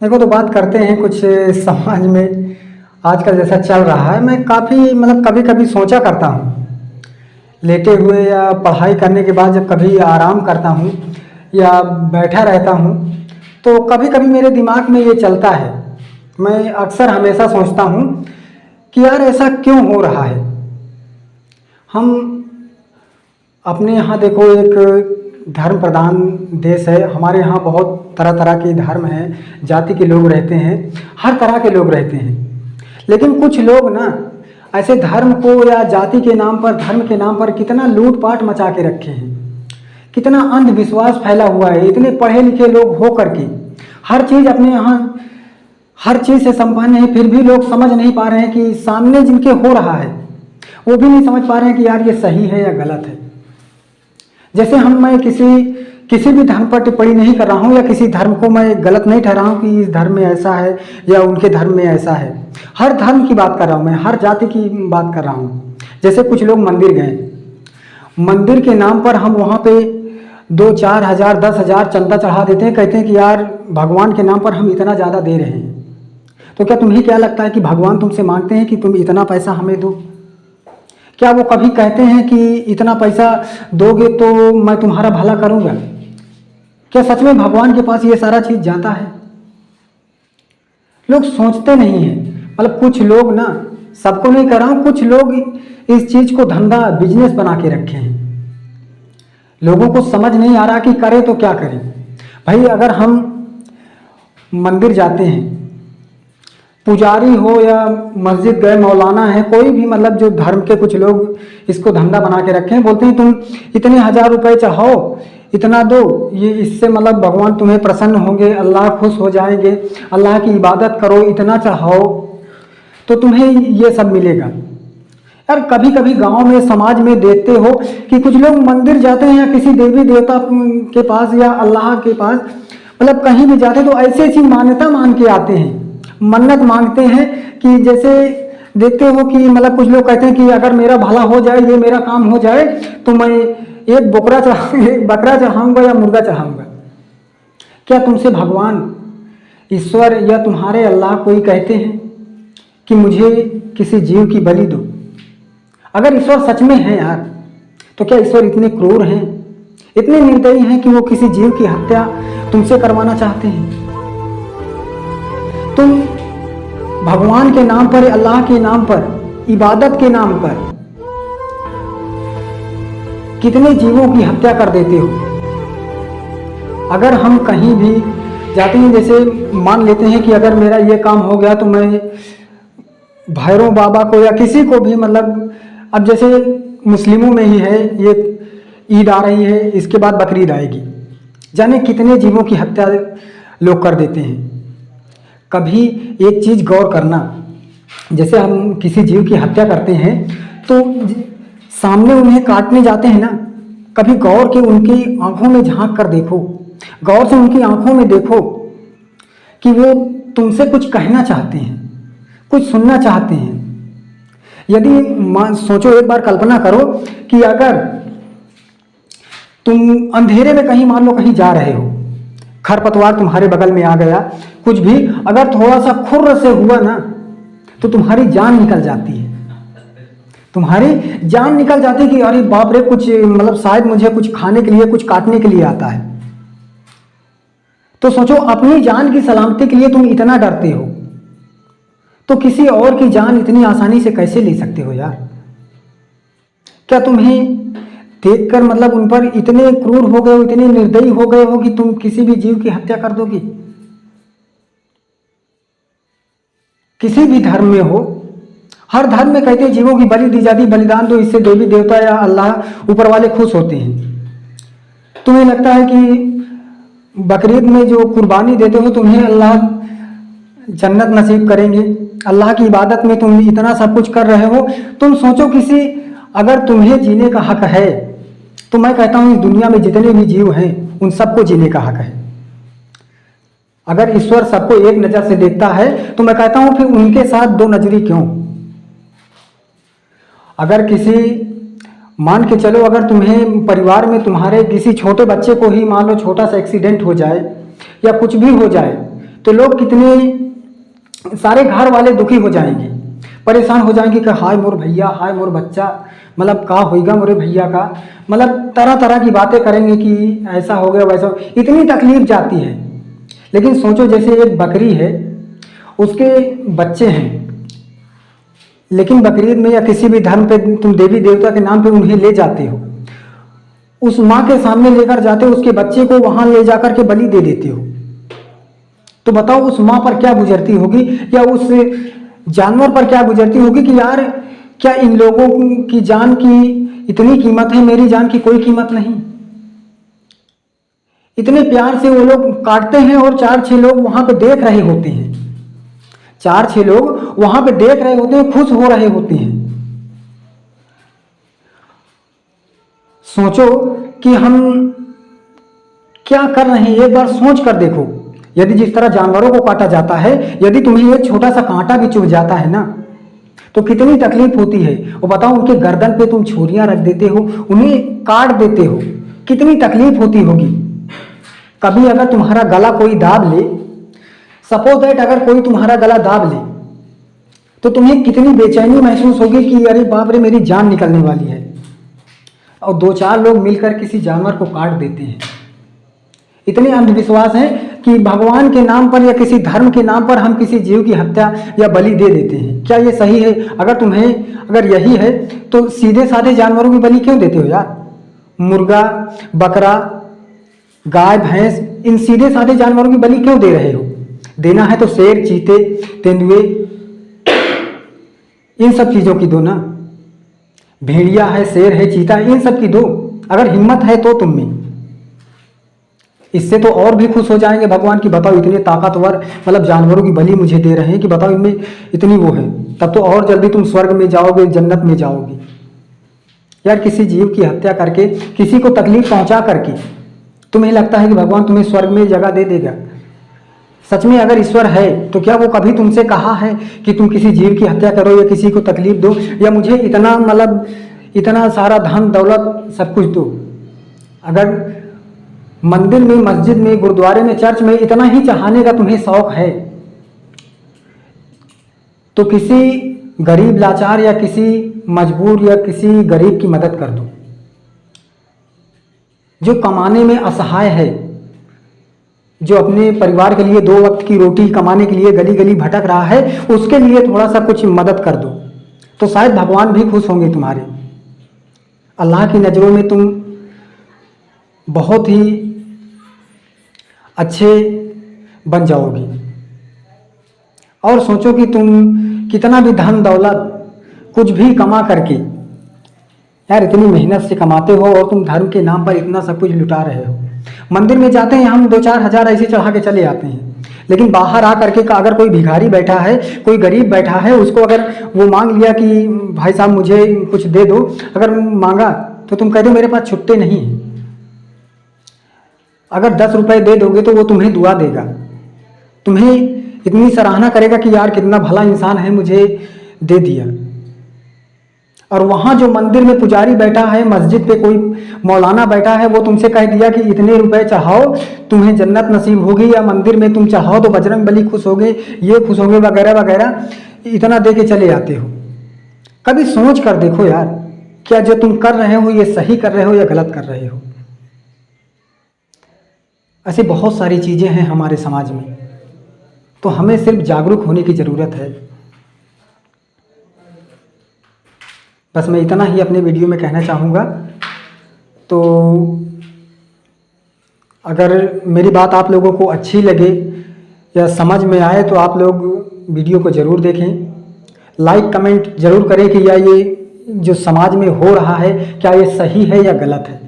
देखो तो बात करते हैं कुछ समाज में आजकल जैसा चल रहा है। मैं काफ़ी मतलब कभी कभी सोचा करता हूँ लेटे हुए या पढ़ाई करने के बाद जब कभी आराम करता हूँ या बैठा रहता हूँ तो कभी कभी मेरे दिमाग में ये चलता है। मैं अक्सर हमेशा सोचता हूँ कि यार ऐसा क्यों हो रहा है। हम अपने यहाँ देखो एक धर्म प्रधान देश है। हमारे यहाँ बहुत तरह तरह के धर्म हैं, जाति के लोग रहते हैं, हर तरह के लोग रहते हैं। लेकिन कुछ लोग ना ऐसे धर्म को या जाति के नाम पर, धर्म के नाम पर कितना लूटपाट मचा के रखे हैं, कितना अंधविश्वास फैला हुआ है। इतने पढ़े लिखे लोग हो करके हर चीज़ अपने यहाँ हर चीज़ से संपन्न है, फिर भी लोग समझ नहीं पा रहे हैं कि सामने जिनके हो रहा है वो भी नहीं समझ पा रहे हैं कि यार ये सही है या गलत है। जैसे मैं किसी भी धर्म पर टिप्पणी नहीं कर रहा हूँ या किसी धर्म को मैं गलत नहीं ठहरा हूँ कि इस धर्म में ऐसा है या उनके धर्म में ऐसा है। हर धर्म की बात कर रहा हूँ मैं, हर जाति की बात कर रहा हूँ। जैसे कुछ लोग मंदिर गए, मंदिर के नाम पर हम वहाँ पे 2-4 हज़ार 10 हज़ार चंदा चढ़ा देते हैं, कहते हैं कि यार भगवान के नाम पर हम इतना ज़्यादा दे रहे हैं। तो क्या तुम्हें क्या लगता है कि भगवान तुमसे मांगते हैं कि तुम इतना पैसा हमें दो? क्या वो कभी कहते हैं कि इतना पैसा दोगे तो मैं तुम्हारा भला करूँगा? क्या सच में भगवान के पास ये सारा चीज़ जाता है? लोग सोचते नहीं हैं। मतलब कुछ लोग ना, सबको नहीं कर रहा हूँ, कुछ लोग इस चीज़ को धंधा बिजनेस बना के रखे हैं। लोगों को समझ नहीं आ रहा कि करें तो क्या करें। भाई अगर हम मंदिर जाते हैं, पुजारी हो या मस्जिद गए, मौलाना है, कोई भी मतलब जो धर्म के कुछ लोग इसको धंधा बना के रखे हैं, बोलते हैं तुम इतने 1000 रुपये चढ़ाओ, इतना दो, ये इससे मतलब भगवान तुम्हें प्रसन्न होंगे, अल्लाह खुश हो जाएंगे, अल्लाह की इबादत करो, इतना चढ़ाओ तो तुम्हें ये सब मिलेगा। यार कभी कभी गांव में, समाज में देखते हो कि कुछ लोग मंदिर जाते हैं या किसी देवी देवता के पास या अल्लाह के पास, मतलब कहीं भी जाते हैं तो ऐसी ऐसी मान्यता मांग के आते हैं, मन्नत मांगते हैं कि जैसे देखते हो कि मतलब कुछ लोग कहते हैं कि अगर मेरा भला हो जाए, ये मेरा काम हो जाए तो मैं एक बकरा चढ़ाऊंगा या मुर्गा चढ़ाऊंगा। क्या तुमसे भगवान, ईश्वर या तुम्हारे अल्लाह कोई कहते हैं कि मुझे किसी जीव की बलि दो? अगर ईश्वर सच में है यार, तो क्या ईश्वर इतने क्रूर हैं, इतने निर्दयी हैं कि वो किसी जीव की हत्या तुमसे करवाना चाहते हैं? तुम भगवान के नाम पर, अल्लाह के नाम पर, इबादत के नाम पर कितने जीवों की हत्या कर देते हो। अगर हम कहीं भी जाते हैं, जैसे मान लेते हैं कि अगर मेरा ये काम हो गया तो मैं भैरव बाबा को या किसी को भी, मतलब अब जैसे मुस्लिमों में ही है, ये ईद आ रही है, इसके बाद बकरीद आएगी, जाने कितने जीवों की हत्या लोग कर देते हैं। कभी एक चीज़ गौर करना, जैसे हम किसी जीव की हत्या करते हैं तो सामने उन्हें काटने जाते हैं ना, कभी गौर के उनकी आंखों में झांक कर देखो, गौर से उनकी आंखों में देखो कि वो तुमसे कुछ कहना चाहते हैं, कुछ सुनना चाहते हैं। यदि सोचो, एक बार कल्पना करो कि अगर तुम अंधेरे में कहीं, मान लो कहीं जा रहे हो, खरपतवार तुम्हारे बगल में आ गया, कुछ भी अगर थोड़ा सा खुर्र से हुआ ना तो तुम्हारी जान निकल जाती है, तुम्हारी जान निकल जाती है कि अरे बाप रे, कुछ मतलब शायद मुझे कुछ खाने के लिए, कुछ काटने के लिए आता है। तो सोचो, अपनी जान की सलामती के लिए तुम इतना डरते हो, तो किसी और की जान इतनी आसानी से कैसे ले सकते हो यार? क्या तुम्हें देखकर मतलब उन पर इतने क्रूर हो गए हो, इतने निर्दयी हो गए हो कि तुम किसी भी जीव की हत्या कर दोगे? किसी भी धर्म में हो, हर धर्म में कहते हैं जीवों की बलि दी जाती, बलिदान दो, इससे देवी देवता या अल्लाह ऊपर वाले खुश होते हैं। तुम्हें लगता है कि बकरीद में जो कुर्बानी देते हो तुम्हें अल्लाह जन्नत नसीब करेंगे? अल्लाह की इबादत में तुम इतना सब कुछ कर रहे हो, तुम सोचो अगर तुम्हें जीने का हक है तो मैं कहता हूं इस दुनिया में जितने भी जीव हैं उन सबको जीने का हक है। अगर ईश्वर सबको एक नज़र से देखता है तो मैं कहता हूं फिर उनके साथ दो नजरी क्यों? अगर किसी, मान के चलो, अगर तुम्हें परिवार में तुम्हारे किसी छोटे बच्चे को ही मान लो छोटा सा एक्सीडेंट हो जाए या कुछ भी हो जाए, तो लोग कितने सारे घर वाले दुखी हो जाएंगे, परेशान हो जाएंगे कि हाय मोर भैया, हाय मोर बच्चा, मतलब का होएगा मोरे भैया का, मतलब तरह तरह की बातें करेंगे कि ऐसा हो गया वैसा, इतनी तकलीफ जाती है। लेकिन सोचो जैसे एक बकरी है, उसके बच्चे हैं, लेकिन बकरीद में या किसी भी धर्म पे तुम देवी देवता के नाम पे उन्हें ले जाते हो, उस माँ के सामने लेकर जाते हो, उसके बच्चे को वहां ले जाकर के बलि दे देते हो, तो बताओ उस माँ पर क्या गुजरती होगी, या उस जानवर पर क्या गुजरती होगी कि यार क्या इन लोगों की जान की इतनी कीमत है, मेरी जान की कोई कीमत नहीं। इतने प्यार से वो लोग काटते हैं और 4-6 लोग वहां पे देख रहे होते हैं, 4-6 लोग वहां पे देख रहे होते हैं, खुश हो रहे होते हैं। सोचो कि हम क्या कर रहे हैं, एक बार सोच कर देखो। यदि जिस तरह जानवरों को काटा जाता है, यदि तुम्हें एक छोटा सा कांटा भी चुभ जाता है ना, तो कितनी तकलीफ होती है। और बताओ उनके गर्दन पे तुम छुरियां रख देते हो, उन्हें काट देते हो, कितनी तकलीफ होती होगी। कभी अगर तुम्हारा गला कोई दाब ले, सपोज दैट अगर कोई तुम्हारा गला दाब ले, तो तुम्हें कितनी बेचैनी महसूस होगी कि अरे बाप रे मेरी जान निकलने वाली है। और 2-4 लोग मिलकर किसी जानवर को काट देते हैं। इतने अंधविश्वास हैं कि भगवान के नाम पर या किसी धर्म के नाम पर हम किसी जीव की हत्या या बलि दे देते हैं। क्या ये सही है? अगर यही है तो सीधे साधे जानवरों की बलि क्यों देते हो यार? मुर्गा, बकरा, गाय, भैंस, इन सीधे साधे जानवरों की बलि क्यों दे रहे हो? देना है तो शेर, चीते, तेंदुए, इन सब चीजों की दो ना। भेड़िया है, शेर है, चीता, इन सब की दो अगर हिम्मत है तो तुम में। इससे तो और भी खुश हो जाएंगे भगवान की, बताओ इतने ताकतवर मतलब जानवरों की बलि मुझे दे रहे हैं कि बताओ इनमें इतनी वो है। तब तो और जल्दी तुम स्वर्ग में जाओगे, जन्नत में जाओगे। यार किसी जीव की हत्या करके, किसी को तकलीफ पहुंचा करके तुम्हें लगता है कि भगवान तुम्हें स्वर्ग में जगह दे देगा? सच में अगर ईश्वर है तो क्या वो कभी तुमसे कहा है कि तुम किसी जीव की हत्या करो या किसी को तकलीफ दो या मुझे इतना मतलब इतना सारा धन दौलत सब कुछ दो? अगर मंदिर में, मस्जिद में, गुरुद्वारे में, चर्च में इतना ही चाहने का तुम्हें शौक है तो किसी गरीब लाचार या किसी मजबूर या किसी गरीब की मदद कर दो जो कमाने में असहाय है, जो अपने परिवार के लिए 2 वक्त की रोटी कमाने के लिए गली गली भटक रहा है, उसके लिए थोड़ा सा कुछ मदद कर दो तो शायद भगवान भी खुश होंगे तुम्हारे। अल्लाह की नज़रों में तुम बहुत ही अच्छे बन जाओगे। और सोचो कि तुम कितना भी धन दौलत कुछ भी कमा करके, यार इतनी मेहनत से कमाते हो और तुम धर्म के नाम पर इतना सब कुछ लुटा रहे हो। मंदिर में जाते हैं हम 2-4 हज़ार ऐसे चढ़ा के चले आते हैं, लेकिन बाहर आ करके अगर कोई भिखारी बैठा है, कोई गरीब बैठा है, उसको अगर वो मांग लिया कि भाई साहब मुझे कुछ दे दो, अगर मांगा तो तुम कह दो मेरे पास छुट्टे नहीं हैं। अगर 10 रुपए दे दोगे तो वो तुम्हें दुआ देगा, तुम्हें इतनी सराहना करेगा कि यार कितना भला इंसान है, मुझे दे दिया। और वहाँ जो मंदिर में पुजारी बैठा है, मस्जिद पे कोई मौलाना बैठा है, वो तुमसे कह दिया कि इतने रुपए चढ़ाओ तुम्हें जन्नत नसीब होगी, या मंदिर में तुम चाहो तो बजरंग बली खुश होगे, ये खुश होंगे वगैरह वगैरह, इतना दे के चले आते हो। कभी सोच कर देखो यार, क्या जो तुम कर रहे हो ये सही कर रहे हो या गलत कर रहे हो? ऐसी बहुत सारी चीज़ें हैं हमारे समाज में, तो हमें सिर्फ जागरूक होने की ज़रूरत है। बस मैं इतना ही अपने वीडियो में कहना चाहूँगा। तो अगर मेरी बात आप लोगों को अच्छी लगे या समझ में आए तो आप लोग वीडियो को ज़रूर देखें, लाइक कमेंट ज़रूर करें कि या ये जो समाज में हो रहा है क्या ये सही है या गलत है।